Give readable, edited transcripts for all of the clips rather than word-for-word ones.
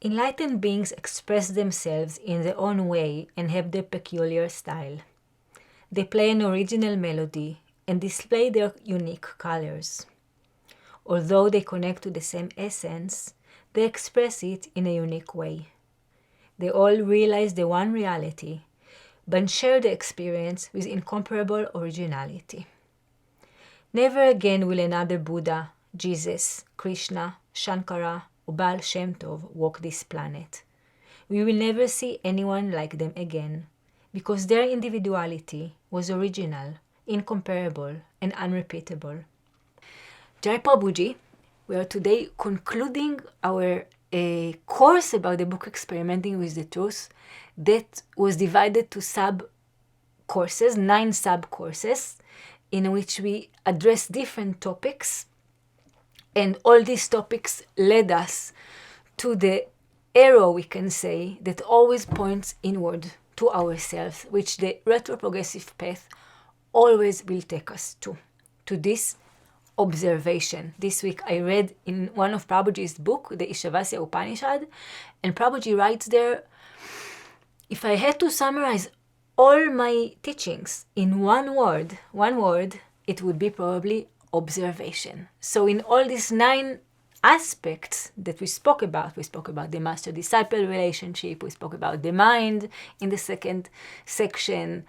Enlightened beings express themselves in their own way and have their peculiar style. They play an original melody and display their unique colors. Although they connect to the same essence, they express it in a unique way. They all realize the one reality, but share the experience with incomparable originality. Never again will another Buddha, Jesus, Krishna, Shankara, or Baal Shem Tov walk this planet. We will never see anyone like them again, because their individuality was original, incomparable, and unrepeatable. Jai Prabhuji, we are today concluding our course about the book Experimenting with the Truth that was divided to sub-courses, 9 sub-courses, in which we address different topics. And all these topics led us to the arrow, we can say, that always points inward to ourselves, which the retroprogressive path always will take us to this observation. This week I read in one of Prabhuji's book, the Ishavasya Upanishad, and Prabhuji writes there, if I had to summarize all my teachings in one word, it would be probably observation. So in all these 9 aspects that we spoke about the master-disciple relationship, we spoke about the mind in the second section,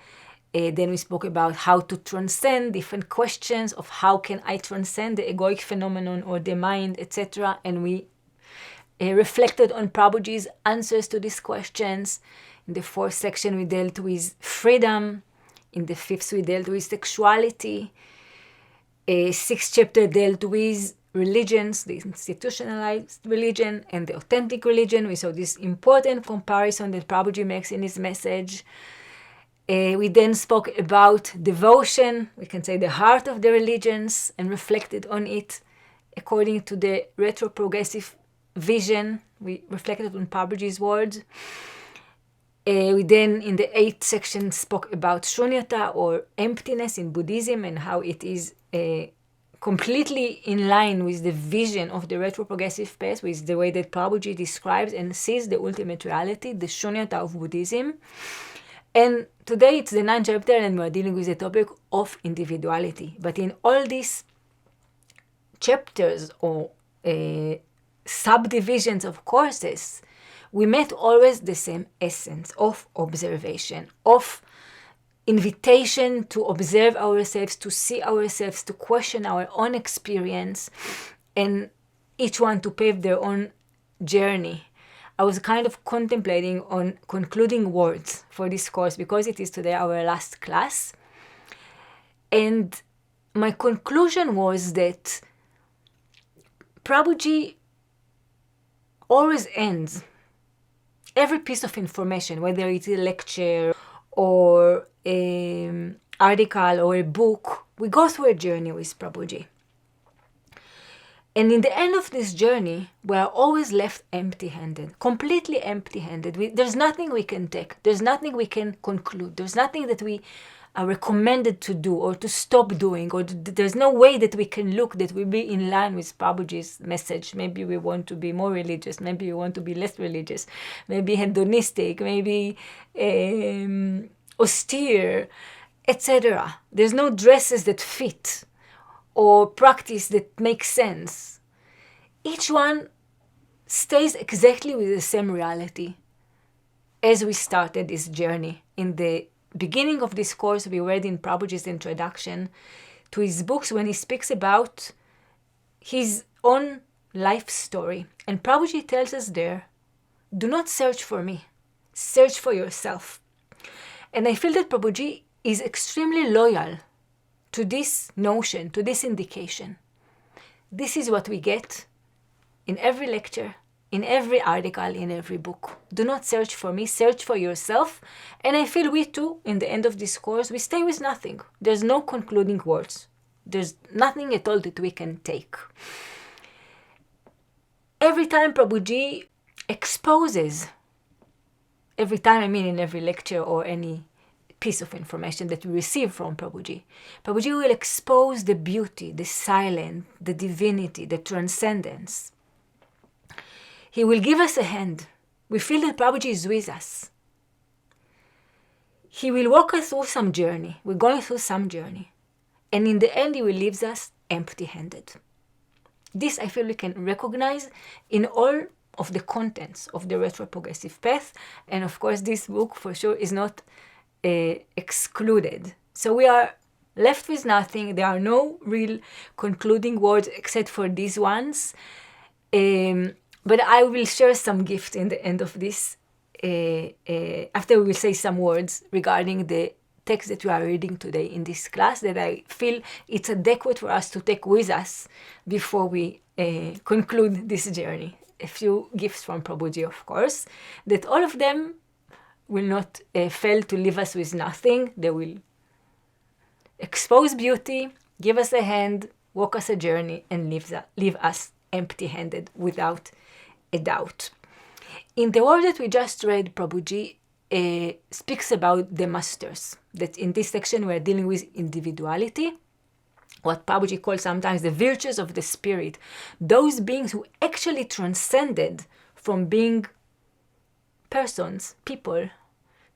then we spoke about how to transcend different questions of how can I transcend the egoic phenomenon or the mind, etc. And we reflected on Prabhuji's answers to these questions. In the 4th section, we dealt with freedom. In the 5th, we dealt with sexuality. 6th chapter dealt with religions, the institutionalized religion and the authentic religion. We saw this important comparison that Prabhuji makes in his message. We then spoke about devotion, we can say the heart of the religions, and reflected on it according to the retroprogressive vision. We reflected on Prabhuji's words. We then, in the 8th section, spoke about shunyata, or emptiness in Buddhism, and how it is completely in line with the vision of the retroprogressive path, with the way that Prabhuji describes and sees the ultimate reality, the shunyata of Buddhism. And today it's the 9th chapter, and we're dealing with the topic of individuality. But in all these chapters or subdivisions of courses, we met always the same essence of observation, of invitation to observe ourselves, to see ourselves, to question our own experience, and each one to pave their own journey. I was kind of contemplating on concluding words for this course because it is today our last class. And my conclusion was that Prabhuji always ends every piece of information, whether it's a lecture or an article or a book. We go through a journey with Prabhuji. And in the end of this journey, we are always left empty-handed, completely empty-handed. There's nothing we can take. There's nothing we can conclude. There's nothing that we are recommended to do or to stop doing. Or there's no way that we can look that will be in line with Prabhuji's message. Maybe we want to be more religious. Maybe we want to be less religious. Maybe hedonistic. Maybe austere, etc. There's no dresses that fit or practice that makes sense. Each one stays exactly with the same reality as we started this journey. In the beginning of this course, we read in Prabhuji's introduction to his books when he speaks about his own life story. And Prabhuji tells us there, do not search for me, search for yourself. And I feel that Prabhuji is extremely loyal to this notion, to this indication. This is what we get in every lecture, in every article, in every book. Do not search for me, search for yourself. And I feel we too, in the end of this course, we stay with nothing. There's no concluding words. There's nothing at all that we can take. Every time Prabhuji exposes, every time I mean in every lecture or any piece of information that we receive from Prabhuji, Prabhuji will expose the beauty, the silence, the divinity, the transcendence He will give us a hand. We feel that Prabhuji is with us. He will walk us through some journey. We're going through some journey. And in the end, he will leave us empty-handed. This I feel we can recognize in all of the contents of the retroprogressive path. And of course, this book for sure is not excluded. So we are left with nothing. There are no real concluding words except for these ones. But I will share some gift in the end of this. After we will say some words regarding the text that we are reading today in this class, that I feel it's adequate for us to take with us before we conclude this journey. A few gifts from Prabhuji, of course, that all of them will not fail to leave us with nothing. They will expose beauty, give us a hand, walk us a journey, and leave us empty-handed without a doubt. In the word that we just read, Prabhuji speaks about the masters, that in this section we are dealing with individuality, what Prabhuji calls sometimes the virtues of the spirit, those beings who actually transcended from being persons, people,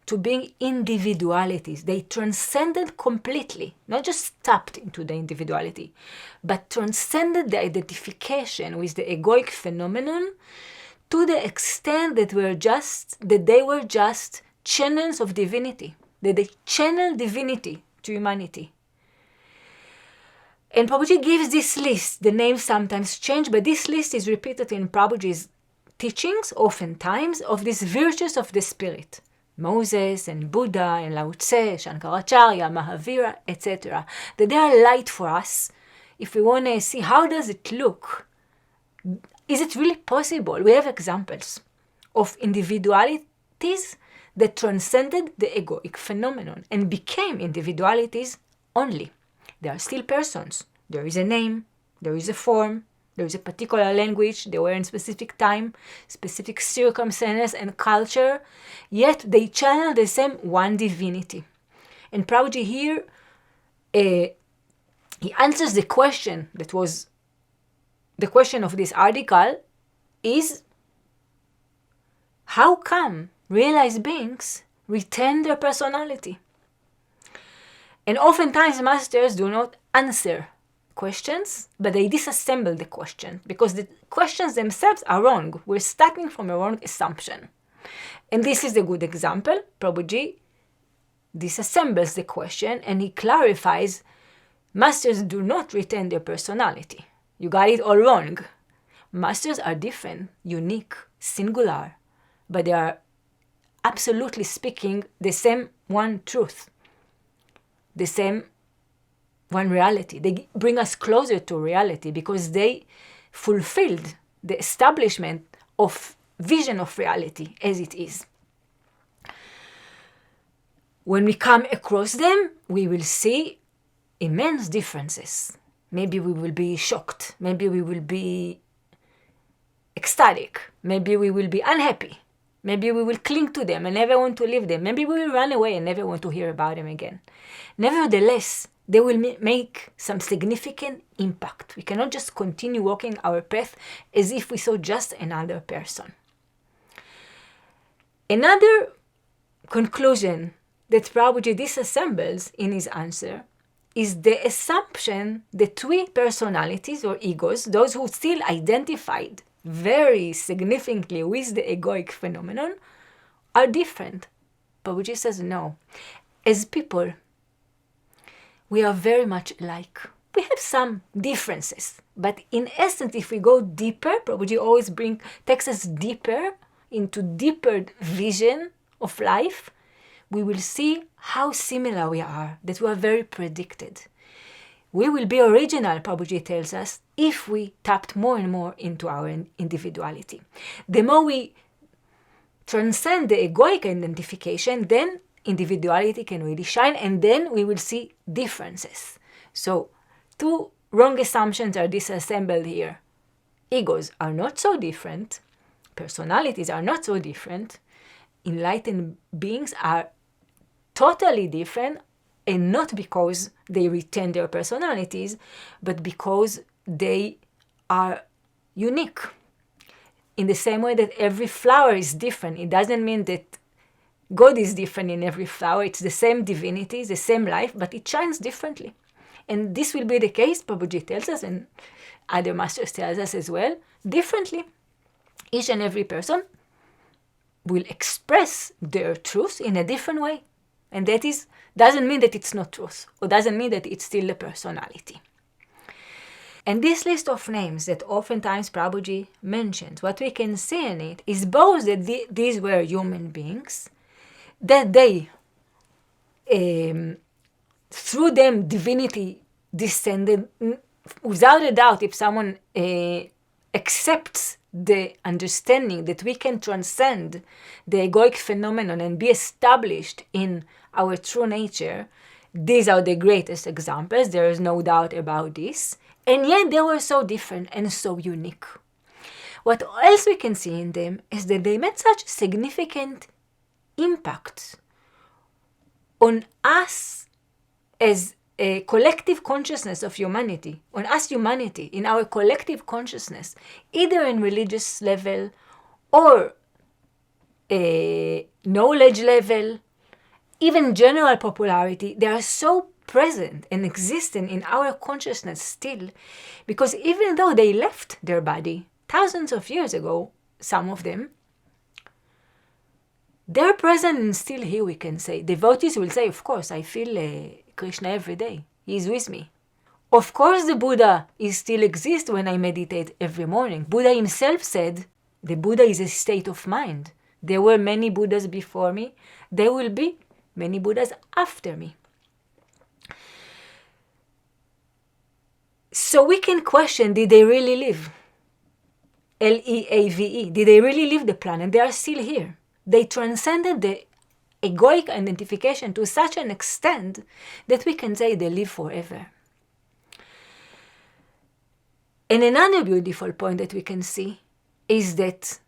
to being individualities. They transcended completely, not just tapped into the individuality, but transcended the identification with the egoic phenomenon to the extent that they were just channels of divinity, that they channel divinity to humanity. And Prabhuji gives this list. The names sometimes change, but this list is repeated in Prabhuji's teachings, oftentimes, of these virtues of the spirit. Moses and Buddha and Lao Tse, Shankaracharya, Mahavira, etc. That they are light for us. If we want to see how does it look, is it really possible? We have examples of individualities that transcended the egoic phenomenon and became individualities only. They are still persons. There is a name, there is a form, there is a particular language, they were in specific time, specific circumstances and culture, yet they channel the same one divinity. And Prabhuji here, he answers the question that was the question of this article is, how come realized beings retain their personality? And oftentimes masters do not answer questions, but they disassemble the question because the questions themselves are wrong. We're starting from a wrong assumption. And this is a good example. Prabhuji disassembles the question and he clarifies, masters do not retain their personality. You got it all wrong. Masters are different, unique, singular, but they are absolutely speaking the same one truth, the same one reality. They bring us closer to reality because they fulfilled the establishment of vision of reality as it is. When we come across them, we will see immense differences. Maybe we will be shocked. Maybe we will be ecstatic. Maybe we will be unhappy. Maybe we will cling to them and never want to leave them. Maybe we will run away and never want to hear about them again. Nevertheless, they will make some significant impact. We cannot just continue walking our path as if we saw just another person. Another conclusion that Prabhuji disassembles in his answer is the assumption that we personalities or egos, those who still identified very significantly with the egoic phenomenon, are different. Prabhuji says no. As people, we are very much alike. We have some differences, but in essence, if we go deeper, Prabhuji always takes us deeper into deeper vision of life, we will see how similar we are, that we are very predicted. We will be original, Prabhuji tells us, if we tapped more and more into our individuality. The more we transcend the egoic identification, then individuality can really shine, and then we will see differences. So, two wrong assumptions are disassembled here. Egos are not so different. Personalities are not so different. Enlightened beings are totally different, and not because they retain their personalities, but because they are unique. in the same way that every flower is different. It doesn't mean that God is different in every flower. It's the same divinity, the same life, but it shines differently. And this will be the case, Prabhuji tells us, and other masters tells us as well, differently. Each and every person will express their truth in a different way. And that doesn't mean that it's not truth, or doesn't mean that it's still a personality. And this list of names that oftentimes Prabhuji mentions, what we can see in it is both that these were human beings, that they, through them, divinity descended. Without a doubt, if someone accepts the understanding that we can transcend the egoic phenomenon and be established in our true nature, these are the greatest examples. There is no doubt about this. And yet they were so different and so unique. What else we can see in them is that they made such significant impact on us as a collective consciousness of humanity, on us humanity, in our collective consciousness, either in religious level or a knowledge level, even general popularity. They are so present and existent in our consciousness still, because even though they left their body thousands of years ago, some of them, they're present and still here, we can say. Devotees will say, of course, I feel Krishna every day. He is with me. Of course the Buddha still exists when I meditate every morning. Buddha himself said, the Buddha is a state of mind. There were many Buddhas before me. There will be many Buddhas after me. So we can question, did they really live? L-E-A-V-E. Did they really leave the planet? They are still here. They transcended the egoic identification to such an extent that we can say they live forever. And another beautiful point that we can see is that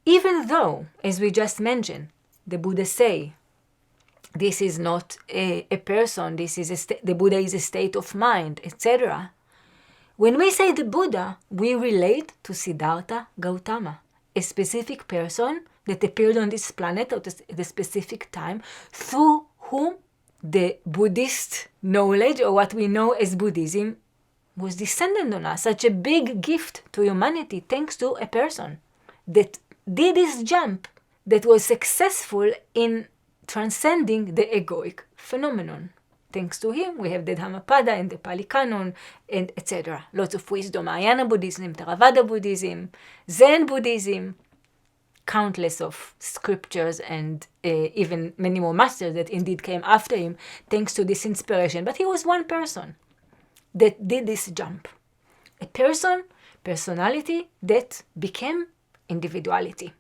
even though, as we just mentioned, the Buddha say, this is not a person, this is the Buddha is a state of mind, etc. When we say the Buddha, we relate to Siddhartha Gautama, a specific person that appeared on this planet at a specific time, through whom the Buddhist knowledge, or what we know as Buddhism, was descended on us. Such a big gift to humanity, thanks to a person that did this jump, that was successful in transcending the egoic phenomenon. Thanks to him, we have the Dhammapada and the Pali Canon, and etc. Lots of wisdom, Mahayana Buddhism, Theravada Buddhism, Zen Buddhism, countless of scriptures, and even many more masters that indeed came after him, thanks to this inspiration. But he was one person that did this jump. A personality that became individuality.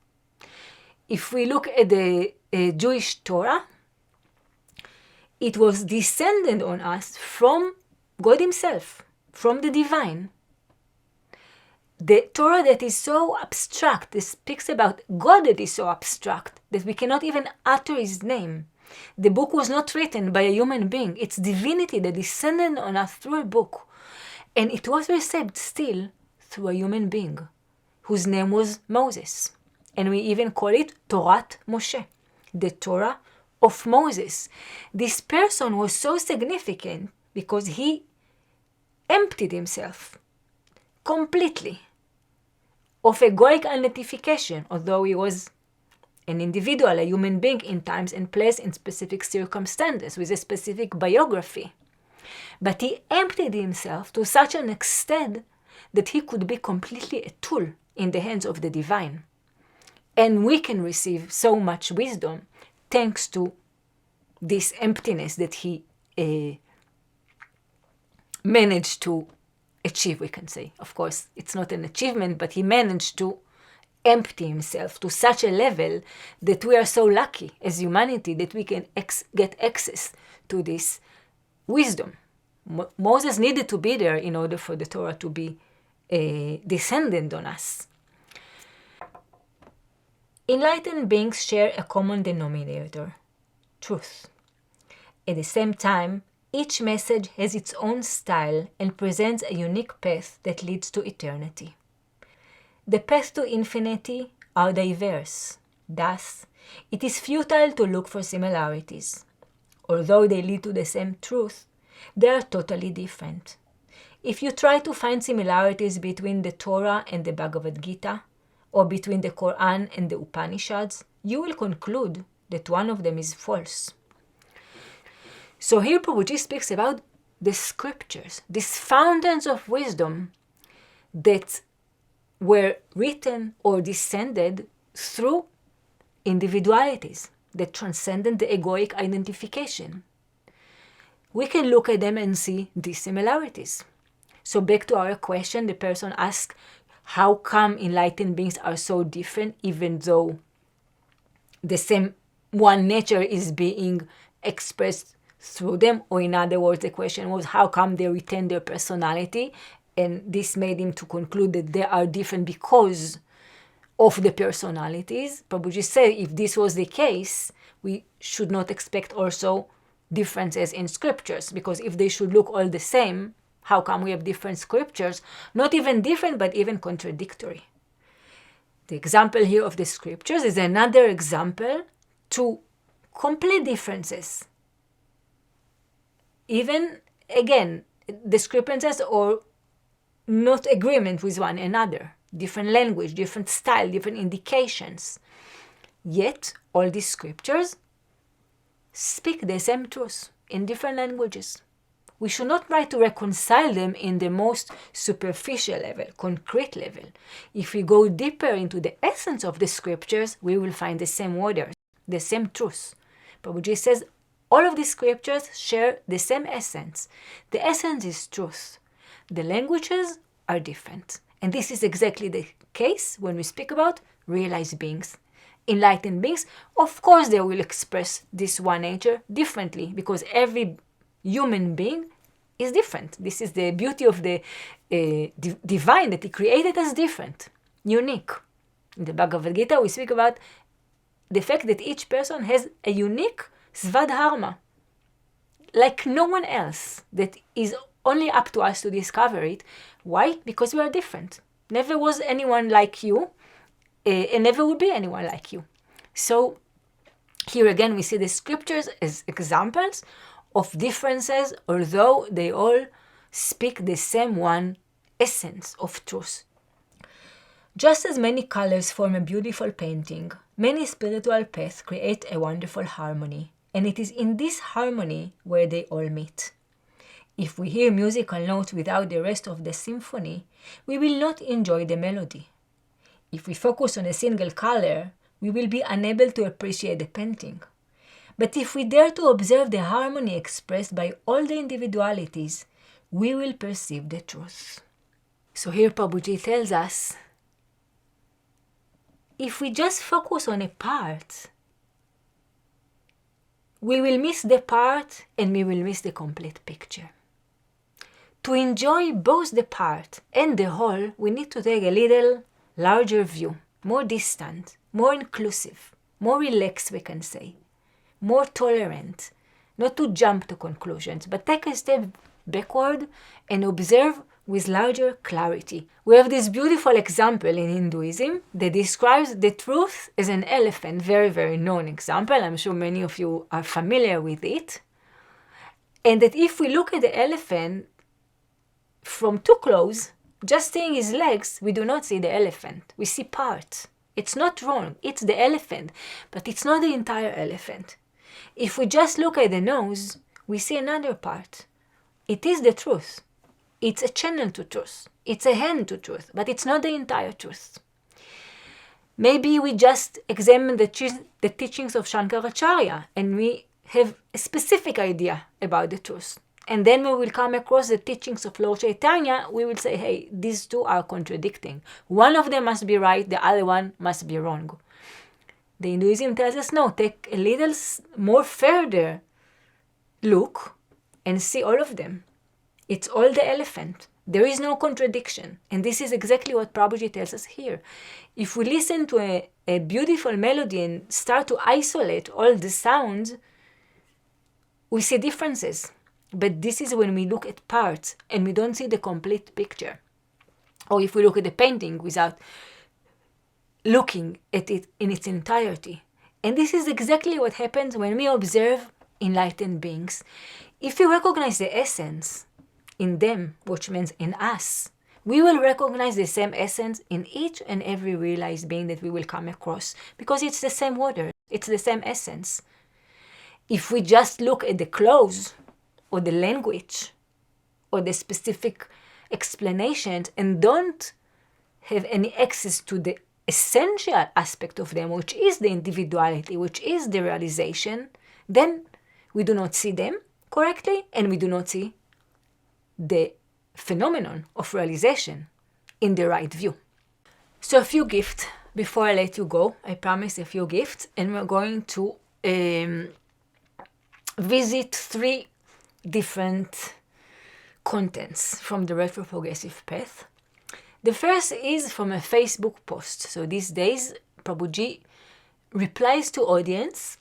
If we look at the Jewish Torah, it was descended on us from God himself, from the divine. The Torah that is so abstract, that speaks about God that is so abstract, that we cannot even utter his name. The book was not written by a human being. It's divinity that descended on us through a book. And it was received still through a human being, whose name was Moses. And we even call it Torat Moshe, the Torah of Moses. This person was so significant because he emptied himself completely of egoic identification, although he was an individual, a human being in times and place, in specific circumstances, with a specific biography. But he emptied himself to such an extent that he could be completely a tool in the hands of the divine. And we can receive so much wisdom thanks to this emptiness that he managed to achieve, we can say. Of course, it's not an achievement, but he managed to empty himself to such a level that we are so lucky as humanity that we can get access to this wisdom. Moses needed to be there in order for the Torah to be descendant on us. Enlightened beings share a common denominator, truth. At the same time, Each message has its own style and presents a unique path that leads to eternity. The paths to infinity are diverse. Thus, it is futile to look for similarities. Although they lead to the same truth, they are totally different. If you try to find similarities between the Torah and the Bhagavad Gita, or between the Quran and the Upanishads, you will conclude that one of them is false. So here Prabhuji speaks about the scriptures, these fountains of wisdom that were written or descended through individualities that transcended the egoic identification. We can look at them and see these similarities. So back to our question, the person asked, how come enlightened beings are so different even though the same one nature is being expressed through them? Or in other words, the question was, how come they retain their personality? And this made him to conclude that they are different because of the personalities. Prabhuji said if this was the case, we should not expect also differences in scriptures, because if they should look all the same, how come we have different scriptures? Not even different, but even contradictory. The example here of the scriptures is another example to complete differences. Even, again, discrepancies or not agreement with one another. Different language, different style, different indications. Yet, all these scriptures speak the same truth in different languages. We should not try to reconcile them in the most superficial level, concrete level. If we go deeper into the essence of the scriptures, we will find the same waters, the same truth. Prabhuji says all of the scriptures share the same essence. The essence is truth. The languages are different. And this is exactly the case when we speak about realized beings. Enlightened beings, of course they will express this one nature differently, because every human being is different. This is the beauty of the divine, that he created us different, unique. In the Bhagavad Gita we speak about the fact that each person has a unique sādhanā, like no one else, that is only up to us to discover it. Why? Because we are different. Never was anyone like you, and never will be anyone like you. So here again we see the scriptures as examples of differences, although they all speak the same one essence of truth. Just as many colors form a beautiful painting, many spiritual paths create a wonderful harmony, and it is in this harmony where they all meet. If we hear musical notes without the rest of the symphony, we will not enjoy the melody. If we focus on a single color, we will be unable to appreciate the painting. But if we dare to observe the harmony expressed by all the individualities, we will perceive the truth. So here Prabhuji tells us, if we just focus on a part, we will miss the part and we will miss the complete picture. To enjoy both the part and the whole, we need to take a little larger view, more distant, more inclusive, more relaxed, we can say, more tolerant, not to jump to conclusions, but take a step backward and observe with larger clarity. We have this beautiful example in Hinduism that describes the truth as an elephant, very, very known example. I'm sure many of you are familiar with it. And that if we look at the elephant from too close, just seeing his legs, we do not see the elephant. We see parts. It's not wrong. It's the elephant, but it's not the entire elephant. If we just look at the nose, we see another part. It is the truth. It's a channel to truth. It's a hand to truth, but it's not the entire truth. Maybe we just examine the teachings of Shankaracharya and we have a specific idea about the truth. And then when we will come across the teachings of Lord Chaitanya, we will say, hey, these two are contradicting. One of them must be right, the other one must be wrong. The Hinduism tells us, no, take a little more further look and see all of them. It's all the elephant. There is no contradiction. And this is exactly what Prabhuji tells us here. If we listen to a beautiful melody and start to isolate all the sounds, we see differences. But this is when we look at parts and we don't see the complete picture. Or if we look at the painting without looking at it in its entirety. And this is exactly what happens when we observe enlightened beings. If we recognize the essence in them, which means in us, we will recognize the same essence in each and every realized being that we will come across, because it's the same water, it's the same essence. If we just look at the clothes or the language or the specific explanations and don't have any access to the essential aspect of them, which is the individuality, which is the realization, then we do not see them correctly and we do not see the phenomenon of realization in the right view. So a few gifts before I let you go. I promise a few gifts, and we're going to visit 3 different contents from the Retroprogressive path. The first is from a Facebook post. So these days, Prabhuji replies to audience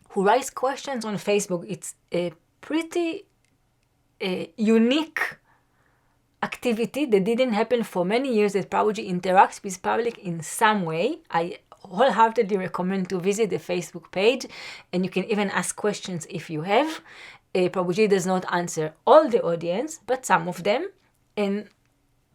who writes questions on Facebook. It's a pretty unique activity that didn't happen for many years, that Prabhuji interacts with public in some way. I wholeheartedly recommend to visit the Facebook page, and you can even ask questions if you have. Prabhuji does not answer all the audience, but some of them, and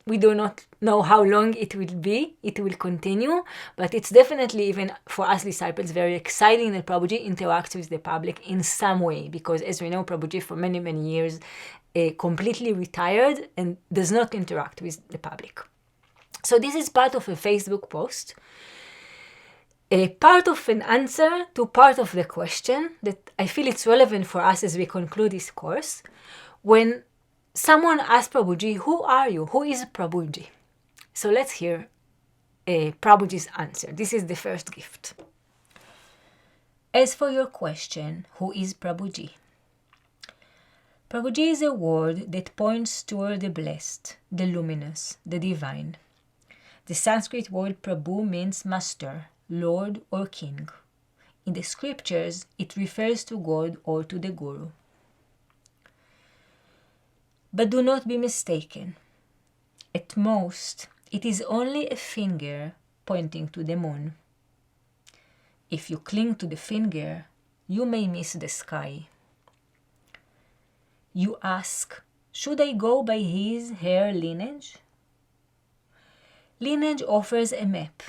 we do not know how long it will be. It will continue, but it's definitely, even for us disciples, very exciting that Prabhuji interacts with the public in some way, because as we know, Prabhuji for many, many years completely retired and does not interact with the public. So this is part of a Facebook post, a part of an answer to part of the question that I feel it's relevant for us as we conclude this course. When someone asked Prabhuji, "Who are you? Who is Prabhuji?" So let's hear Prabhuji's answer. This is the first gift. As for your question, who is Prabhuji? Prabhuji is a word that points toward the blessed, the luminous, the divine. The Sanskrit word Prabhu means master, lord, or king. In the scriptures, it refers to God or to the Guru. But do not be mistaken. At most, it is only a finger pointing to the moon. If you cling to the finger, you may miss the sky. You ask, should I go by his, her lineage? Lineage offers a map,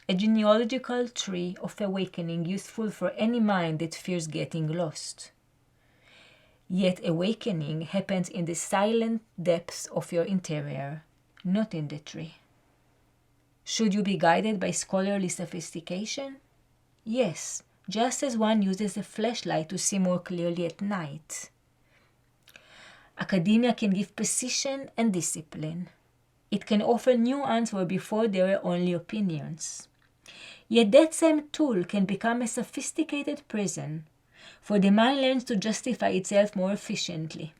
a genealogical tree of awakening useful for any mind that fears getting lost. Yet awakening happens in the silent depths of your interior, not in the tree. Should you be guided by scholarly sophistication? Yes, just as one uses a flashlight to see more clearly at night. Academia can give precision and discipline. It can offer nuance where before there were only opinions. Yet that same tool can become a sophisticated prison, for the mind learns to justify itself more efficiently.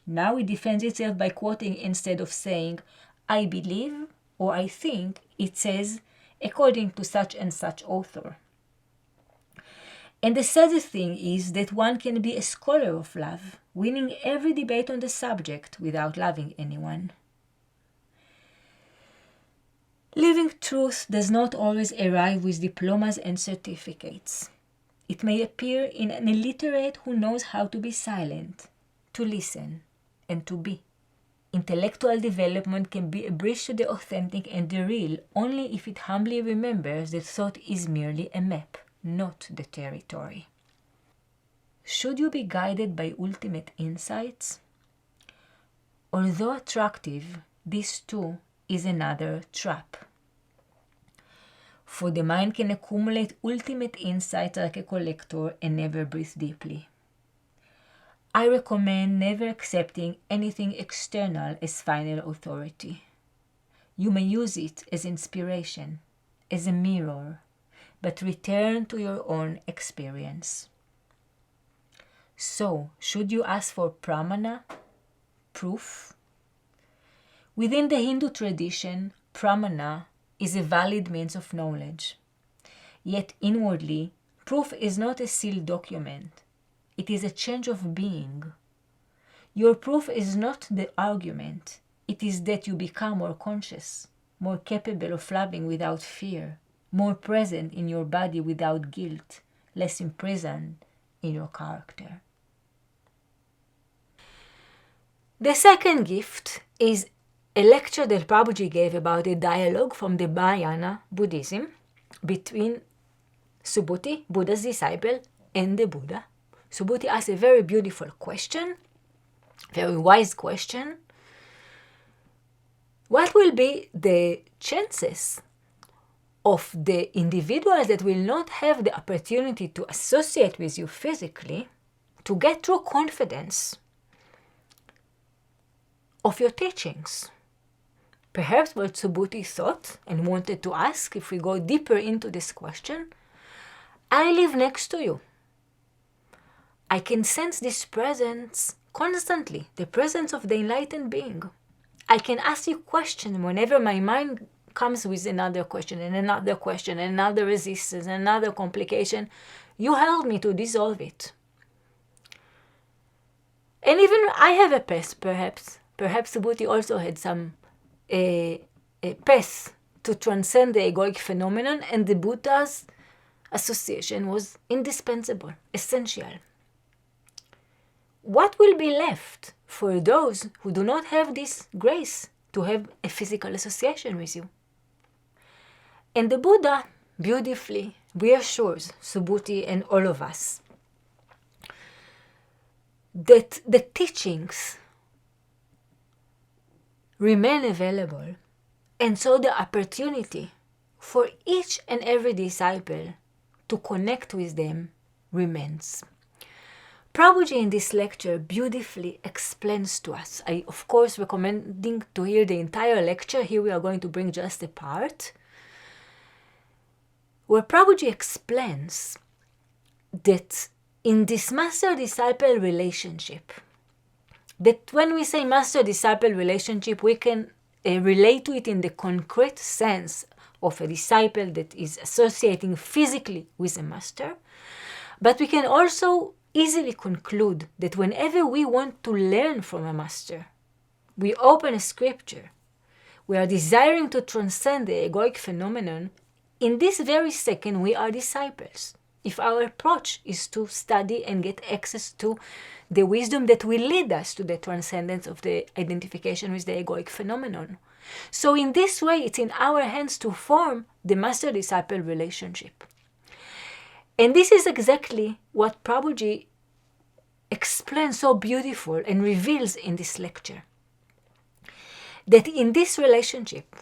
Now it defends itself by quoting instead of saying, I believe, or I think, it says, according to such and such author. And the saddest thing is that one can be a scholar of love, winning every debate on the subject without loving anyone. Living truth does not always arrive with diplomas and certificates. It may appear in an illiterate who knows how to be silent, to listen, and to be. Intellectual development can be a bridge to the authentic and the real only if it humbly remembers that thought is merely a map, not the territory. Should you be guided by ultimate insights? Although attractive, this too is another trap. For the mind can accumulate ultimate insights like a collector and never breathe deeply. I recommend never accepting anything external as final authority. You may use it as inspiration, as a mirror, but return to your own experience. So, should you ask for pramana, proof? Within the Hindu tradition, pramana is a valid means of knowledge. Yet inwardly, proof is not a sealed document. It is a change of being, Your proof is not the argument. It is that you become more conscious, more capable of loving without fear, more present in your body without guilt, less imprisoned in your character. The second gift is a lecture that Prabhuji gave about a dialogue from the Mahayana Buddhism between Subhuti, Buddha's disciple, and the Buddha. Subhuti asked a very beautiful question, very wise question. What will be the chances of the individuals that will not have the opportunity to associate with you physically to get true confidence of your teachings? Perhaps what Subhuti thought and wanted to ask, if we go deeper into this question, I live next to you. I can sense this presence constantly, the presence of the enlightened being. I can ask you questions whenever my mind comes with another question and another question and another resistance and another complication. You help me to dissolve it. And even I have a path, perhaps. Perhaps Subhuti also had some a path to transcend the egoic phenomenon, and the Buddha's association was indispensable, essential. What will be left for those who do not have this grace to have a physical association with you? And the Buddha beautifully reassures Subhuti and all of us that the teachings remain available, and so the opportunity for each and every disciple to connect with them remains. Prabhuji in this lecture beautifully explains to us. I, of course, recommending to hear the entire lecture. Here we are going to bring just a part, where Prabhuji explains that in this master-disciple relationship, that when we say master-disciple relationship, we can relate to it in the concrete sense of a disciple that is associating physically with a master. But we can also easily conclude that whenever we want to learn from a master, we open a scripture, we are desiring to transcend the egoic phenomenon, in this very second we are disciples. If our approach is to study and get access to the wisdom that will lead us to the transcendence of the identification with the egoic phenomenon. So in this way, it's in our hands to form the master-disciple relationship. And this is exactly what Prabhuji explains so beautiful and reveals in this lecture. That in this relationship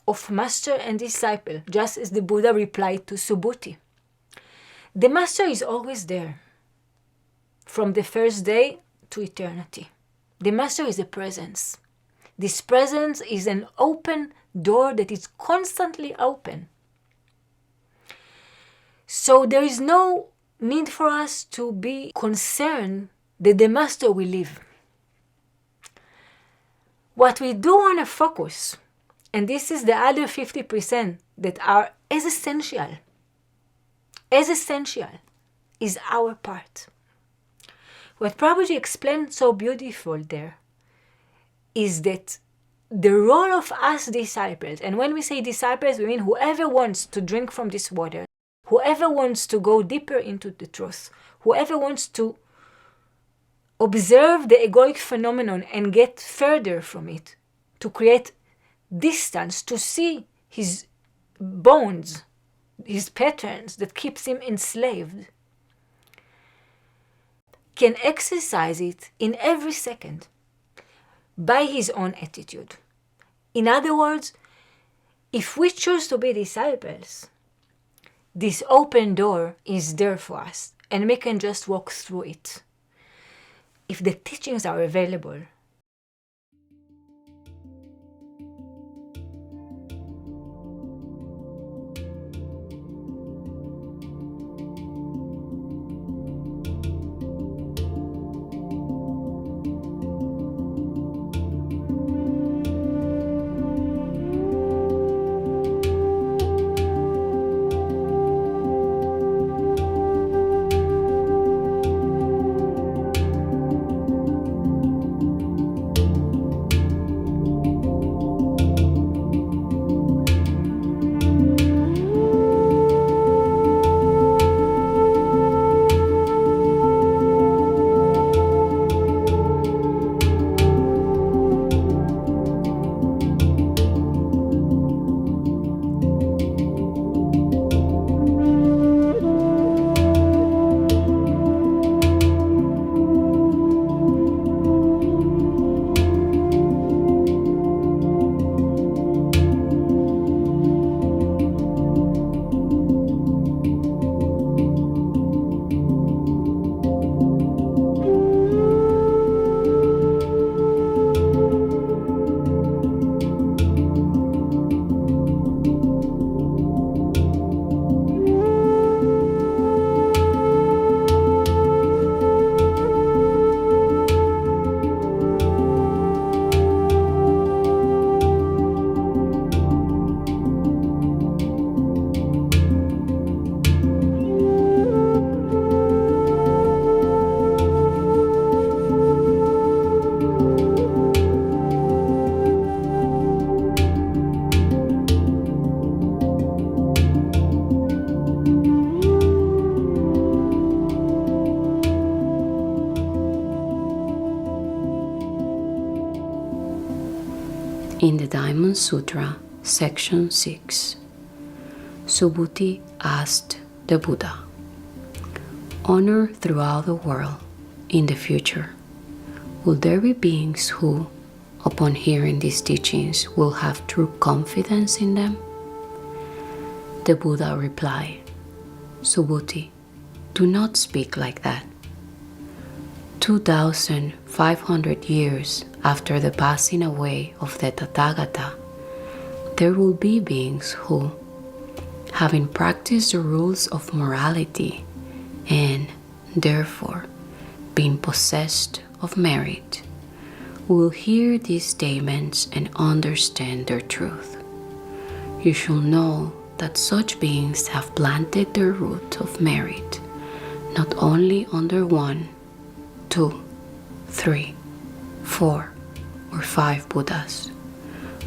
of master and disciple, just as the Buddha replied to Subhuti, the master is always there, from the first day to eternity. The master is a presence. This presence is an open door that is constantly open. So there is no need for us to be concerned that the master will leave. What we do want to focus, and this is the other 50% that are as essential, is our part. What Prabhuji explained so beautiful there is that the role of us disciples, and when we say disciples, we mean whoever wants to drink from this water, whoever wants to go deeper into the truth, whoever wants to observe the egoic phenomenon and get further from it, to create distance, to see his bonds, his patterns that keeps him enslaved, can exercise it in every second by his own attitude. In other words, if we choose to be disciples, this open door is there for us and we can just walk through it. If the teachings are available, In the Diamond Sutra, section 6, Subhuti asked the Buddha, "Honor throughout the world in the future, will there be beings who, upon hearing these teachings, will have true confidence in them?" The Buddha replied, "Subhuti, do not speak like that. 2,500 years after the passing away of the Tathagata, there will be beings who, having practiced the rules of morality and, therefore, being possessed of merit, will hear these statements and understand their truth. You should know that such beings have planted the root of merit not only under 1, 2, 3, 4, or 5 Buddhas,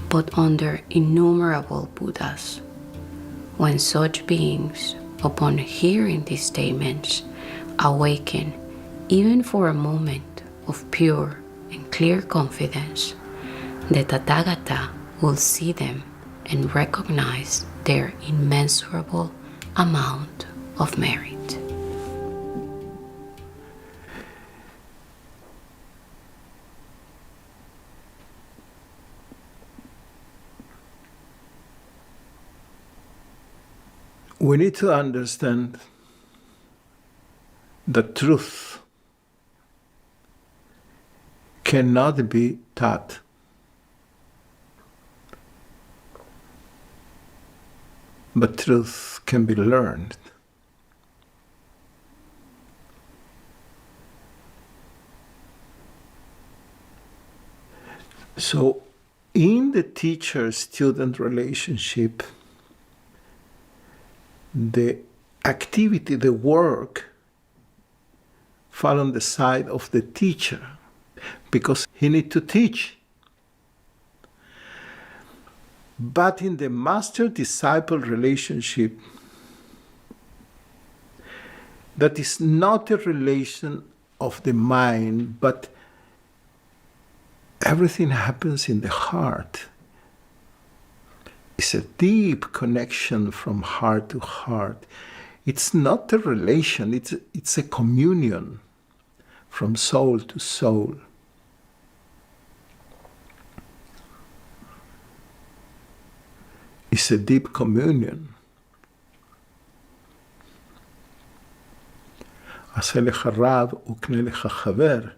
but under innumerable Buddhas. When such beings, upon hearing these statements, awaken even for a moment of pure and clear confidence, the Tathagata will see them and recognize their immeasurable amount of merit." We need to understand the truth cannot be taught. But truth can be learned. So, in the teacher-student relationship, the activity, the work, fall on the side of the teacher, because he needs to teach. But in the master-disciple relationship, that is not a relation of the mind, but everything happens in the heart. It's a deep connection from heart to heart. It's not a relation, it's a communion from soul to soul. It's a deep communion. עשה לך רב וקנה לך חבר.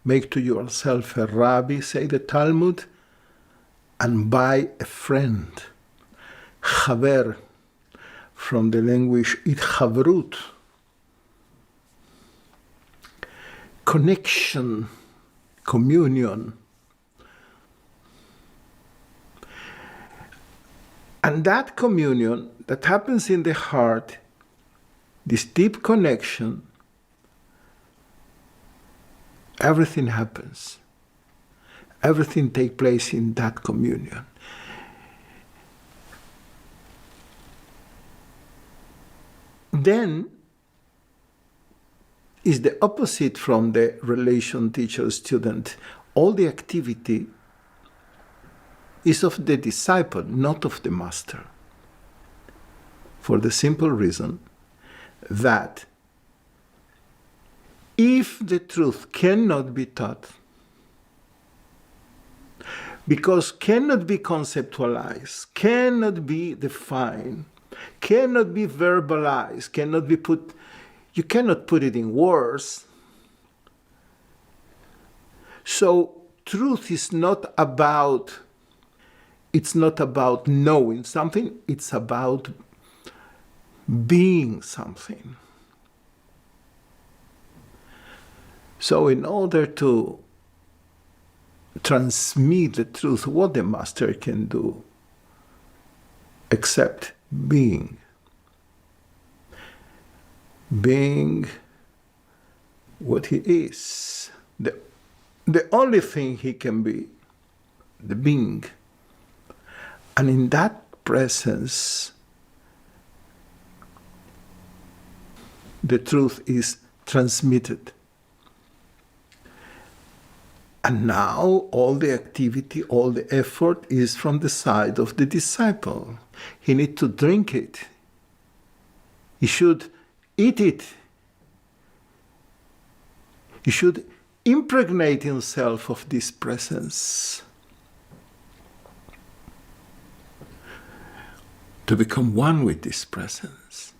Make to yourself a rabbi, say the Talmud, and buy a friend. חבר, from the language התחברות. Connection, communion. And that communion that happens in the heart, this deep connection, everything happens. Everything takes place in that communion. Then is the opposite from the relation teacher-student. All the activity is of the disciple, not of the master. For the simple reason that if the truth cannot be taught, because cannot be conceptualized, cannot be defined, cannot be verbalized, cannot be put, you cannot put it in words. So truth is not about, it's not about knowing something, it's about being something. So in order to transmit the truth, what the master can do except being. Being what he is. The only thing he can be, the being. And in that presence, the truth is transmitted. And now all the activity, all the effort is from the side of the disciple. He needs to drink it. He should eat it. He should impregnate himself of this presence. To become one with this presence.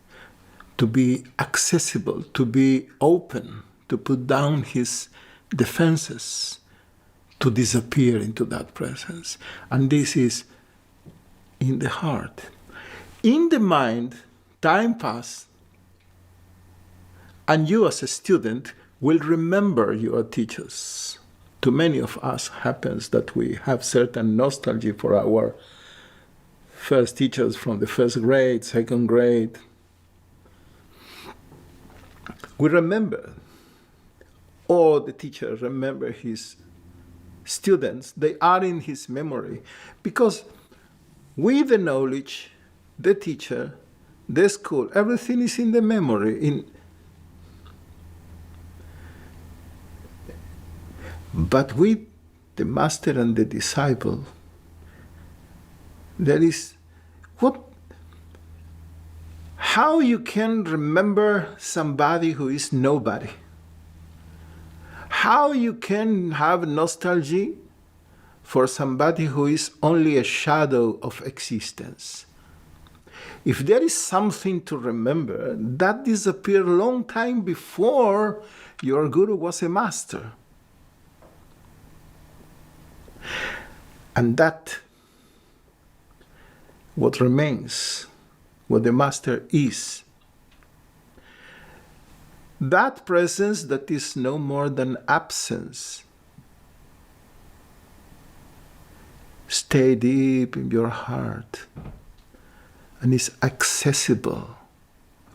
To be accessible, to be open, to put down his defenses, to disappear into that presence. And this is in the heart. In the mind, time passes, and you as a student will remember your teachers. To many of us happens that we have certain nostalgia for our first teachers from the first grade, second grade. We remember, or the teacher remember his students. They are in his memory because with the knowledge, the teacher, the school, everything is in the memory. But with the master and the disciple, there is how you can remember somebody who is nobody? How you can have nostalgia for somebody who is only a shadow of existence? If there is something to remember, that disappeared a long time before your guru was a master. And that, what remains, what the master is, that presence that is no more than absence, stay deep in your heart and is accessible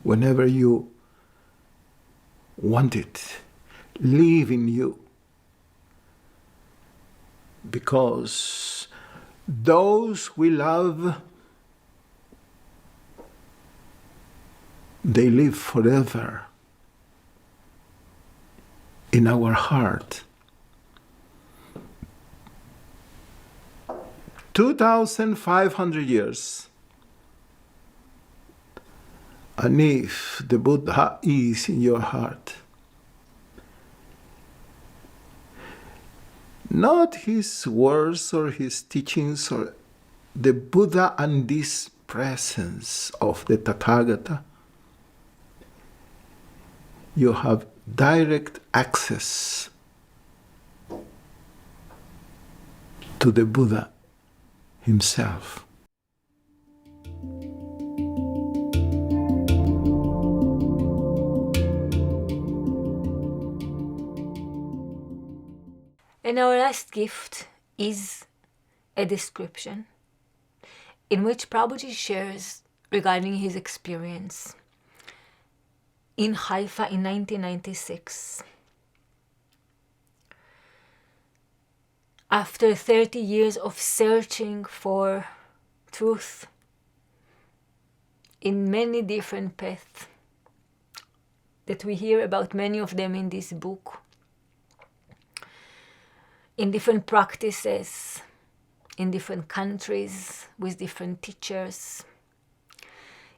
whenever you want it, live in you. Because those we love, they live forever in our heart. 2,500 years. And if the Buddha is in your heart, not his words or his teachings, or the Buddha and this presence of the Tathagata, you have direct access to the Buddha himself. And our last gift is a description in which Prabhuji shares regarding his experience in Haifa in 1996. After 30 years of searching for truth in many different paths that we hear about, many of them in this book, in different practices, in different countries, with different teachers.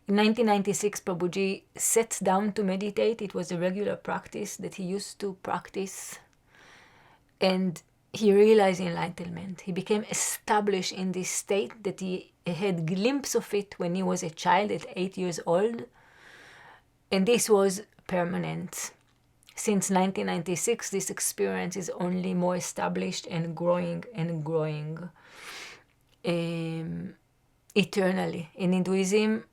In 1996, Prabhuji sat down to meditate. It was a regular practice that he used to practice. And he realized enlightenment. He became established in this state that he had a glimpse of it when he was a child at 8 years old. And this was permanent. Since 1996, this experience is only more established and growing eternally. In Hinduism,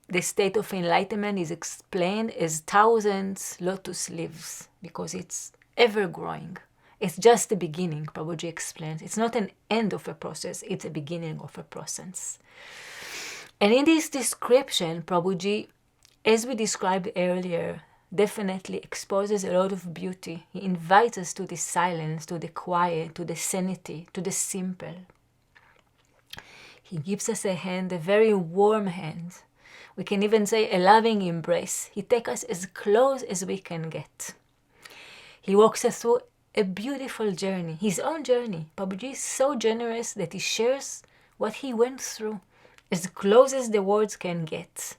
the state of enlightenment is explained as thousands lotus leaves because it's ever growing. It's just the beginning, Prabhuji explains. It's not an end of a process, it's a beginning of a process. And in this description, Prabhuji, as we described earlier, definitely exposes a lot of beauty. He invites us to the silence, to the quiet, to the sanity, to the simple. He gives us a hand, a very warm hand. We can even say a loving embrace. He takes us as close as we can get. He walks us through a beautiful journey, his own journey. Prabhuji is so generous that he shares what he went through, as close as the words can get.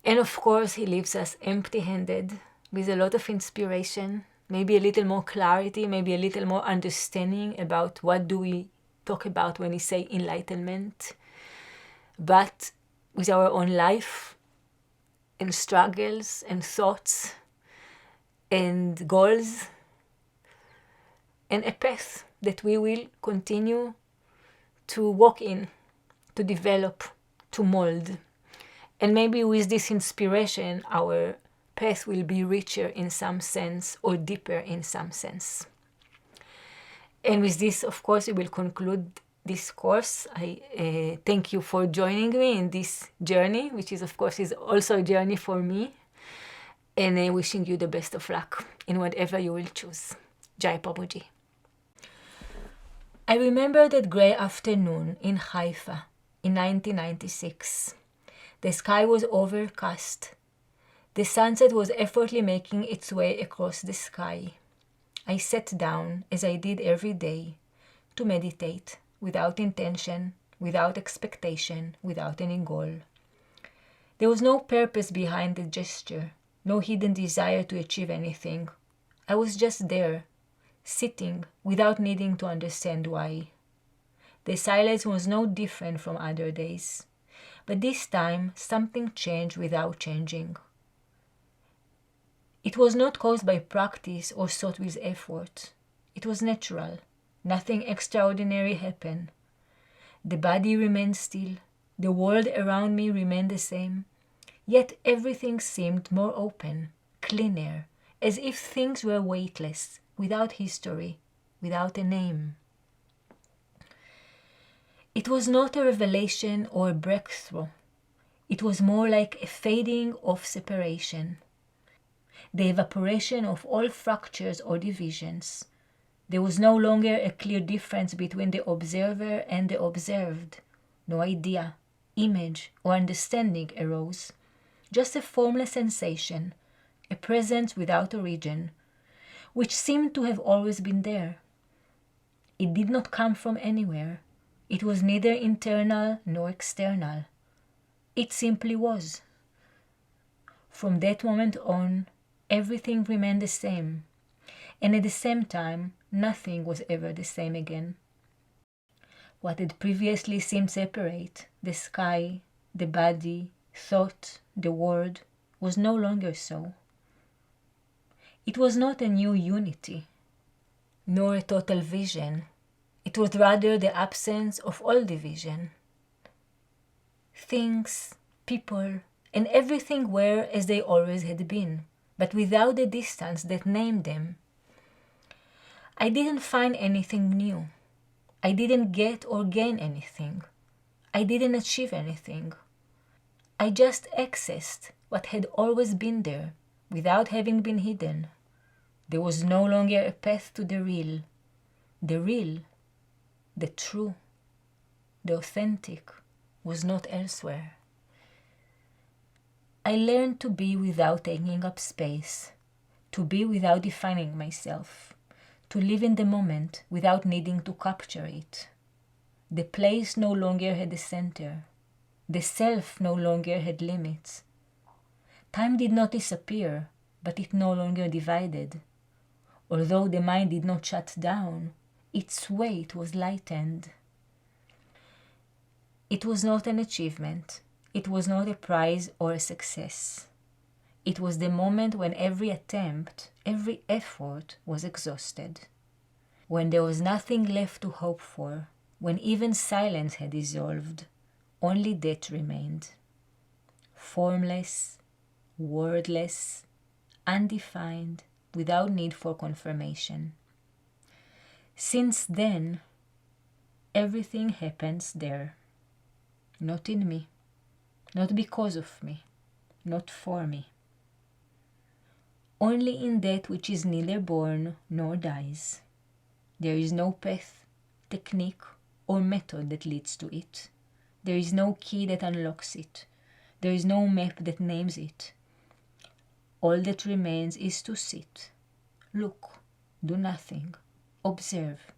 And of course, he leaves us empty-handed, with a lot of inspiration, maybe a little more clarity, maybe a little more understanding about what do we talk about when we say enlightenment, but with our own life and struggles and thoughts and goals, and a path that we will continue to walk in, to develop, to mold. And maybe with this inspiration, our path will be richer in some sense or deeper in some sense. And with this, of course, we will conclude this course. I thank you for joining me in this journey, which is, of course, is also a journey for me. And wishing you the best of luck in whatever you will choose. Jai Prabhuji. I remember that grey afternoon in Haifa in 1996. The sky was overcast. The sunset was effortlessly making its way across the sky. I sat down, as I did every day, to meditate, without intention, without expectation, without any goal. There was no purpose behind the gesture, no hidden desire to achieve anything. I was just there, sitting, without needing to understand why. The silence was no different from other days, but this time something changed without changing. It was not caused by practice or sought with effort. It was natural. Nothing extraordinary happened. The body remained still. The world around me remained the same. Yet everything seemed more open, cleaner, as if things were weightless, without history, without a name. It was not a revelation or a breakthrough. It was more like a fading of separation, the evaporation of all fractures or divisions. There was no longer a clear difference between the observer and the observed. No idea, image, or understanding arose. Just a formless sensation, a presence without origin, which seemed to have always been there. It did not come from anywhere. It was neither internal nor external. It simply was. From that moment on, everything remained the same, and at the same time, nothing was ever the same again. What had previously seemed separate, the sky, the body, thought, the world, was no longer so. It was not a new unity, nor a total vision. It was rather the absence of all division. Things, people, and everything were as they always had been, but without the distance that named them. I didn't find anything new. I didn't get or gain anything. I didn't achieve anything. I just accessed what had always been there, without having been hidden. There was no longer a path to the real, the true, the authentic, was not elsewhere. I learned to be without taking up space, to be without defining myself, to live in the moment without needing to capture it. The place no longer had a center. The self no longer had limits. Time did not disappear, but it no longer divided. Although the mind did not shut down, its weight was lightened. It was not an achievement. It was not a prize or a success. It was the moment when every attempt, every effort was exhausted. When there was nothing left to hope for, when even silence had dissolved, only that remained. Formless, wordless, undefined, without need for confirmation. Since then, everything happens there. Not in me, not because of me, not for me. Only in that which is neither born nor dies. There is no path, technique, or method that leads to it. There is no key that unlocks it. There is no map that names it. All that remains is to sit, look, Do nothing. Observe.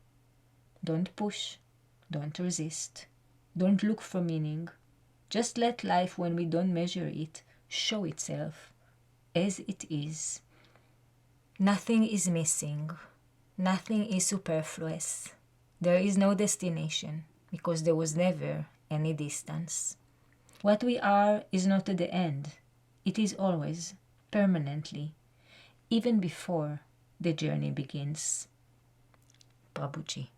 Don't push. Don't resist. Don't look for meaning. Just let life, when we don't measure it, show itself as it is. Nothing is missing. Nothing is superfluous. There is no destination, because there was never any distance. What we are is not at the end. It is always, permanently, even before the journey begins. Prabhuji.